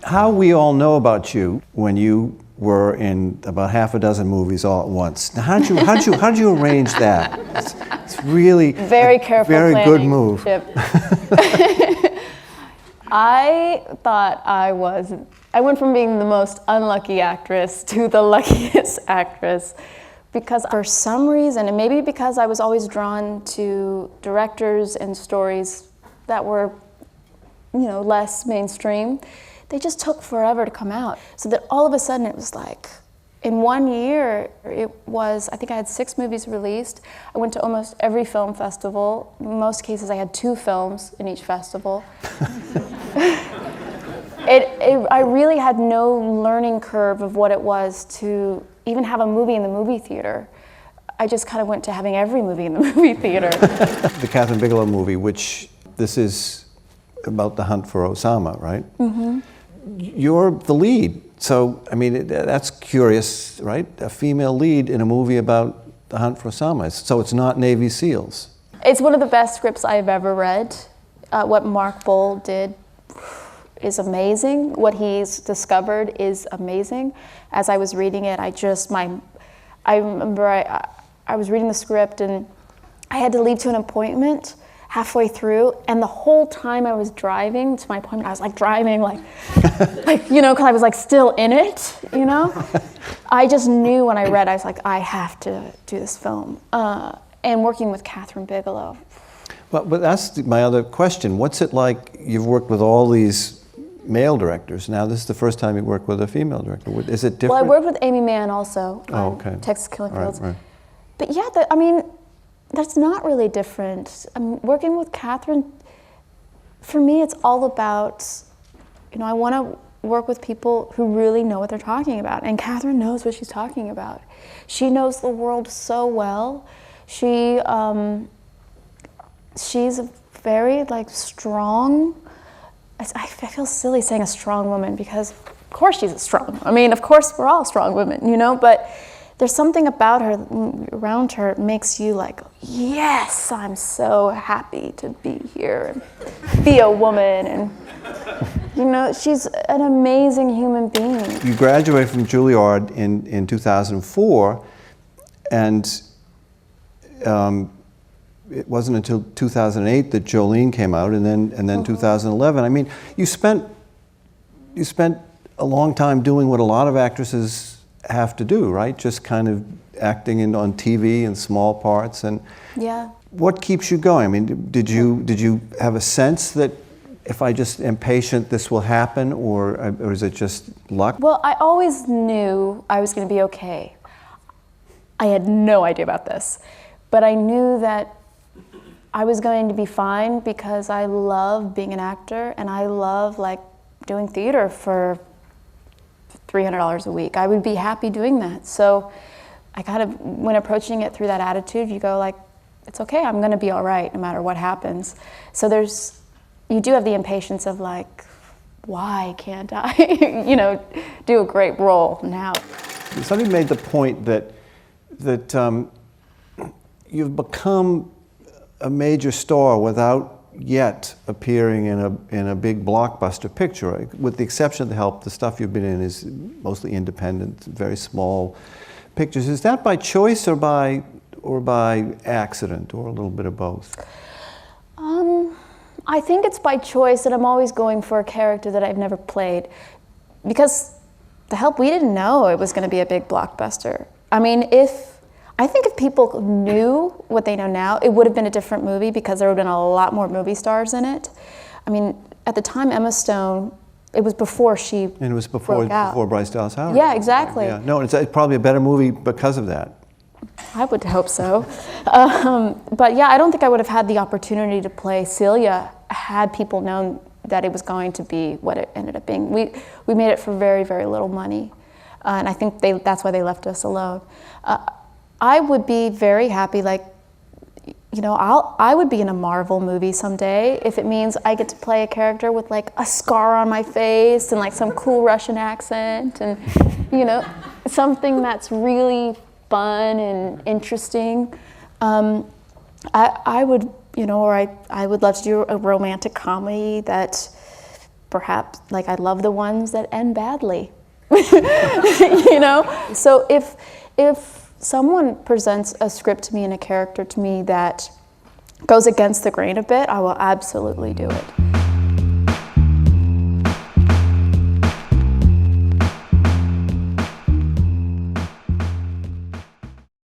how we all know about you when you were in about half a dozen movies all at once. Now, how'd you arrange that? It's really very careful, very planning. Good move. Yep. I thought I went from being the most unlucky actress to the luckiest actress, because for some reason, and maybe because I was always drawn to directors and stories that were, less mainstream, they just took forever to come out. So that all of a sudden it was like, in 1 year, I think I had 6 movies released. I went to almost every film festival. In most cases, I had 2 films in each festival. I really had no learning curve of what it was to even have a movie in the movie theater. I just kind of went to having every movie in the movie theater. The Kathryn Bigelow movie, which this is about the hunt for Osama, right? Mm-hmm. You're the lead. So, I mean, that's curious, right? A female lead in a movie about the hunt for Osama. So it's not Navy SEALs. It's one of the best scripts I've ever read. What Mark Bowl did is amazing. What he's discovered is amazing. As I was reading it, I remember I was reading the script and I had to leave to an appointment halfway through, and the whole time I was driving to my appointment, I was like driving because I was like still in it, I just knew when I read, I was like, I have to do this film. And working with Kathryn Bigelow. But that's my other question. What's it like? You've worked with all these male directors. Now this is the first time you work with a female director. Is it different? Well, I worked with Amy Mann also on okay. Texas Killing Fields. Right. But yeah, that's not really different. Working with Kathryn, for me, it's all about, I want to work with people who really know what they're talking about. And Kathryn knows what she's talking about. She knows the world so well. She's a very strong, I feel silly saying a strong woman because of course she's a strong, of course we're all strong women, but there's something about her, around her, makes you like, yes, I'm so happy to be here and be a woman. And, she's an amazing human being. You graduated from Juilliard in 2004, and it wasn't until 2008 that Jolene came out, and then 2011. You spent a long time doing what a lot of actresses have to do, right? Just kind of acting on TV in small parts. And yeah. What keeps you going? Did you have a sense that if I just am patient, this will happen, or is it just luck? Well, I always knew I was going to be okay. I had no idea about this, but I knew that I was going to be fine because I love being an actor and I love doing theater for $300 a week. I would be happy doing that. So I kind of, when approaching it through that attitude, you go it's okay, I'm gonna be all right no matter what happens. So you do have the impatience of why can't I, do a great role now? Somebody made the point that you've become a major star without yet appearing in a big blockbuster picture, right? With the exception of the stuff you've been in is mostly independent, very small pictures. Is that by choice or by accident, or a little bit of both? I think it's by choice, and I'm always going for a character that I've never played, because The Help, we didn't know it was going to be a big blockbuster. I think if people knew what they know now, it would have been a different movie because there would have been a lot more movie stars in it. At the time, Emma Stone, it was before she broke out. And it was before Bryce Dallas Howard. Yeah, exactly. Yeah. No, it's probably a better movie because of that. I would hope so. But yeah, I don't think I would have had the opportunity to play Celia had people known that it was going to be what it ended up being. We made it for very, very little money. And I think that's why they left us alone. I would be very happy, I would be in a Marvel movie someday if it means I get to play a character with a scar on my face and some cool Russian accent and, something that's really fun and interesting. I would, I would love to do a romantic comedy that perhaps, like, I love the ones that end badly. You know? So if someone presents a script to me and a character to me that goes against the grain a bit, I will absolutely do it.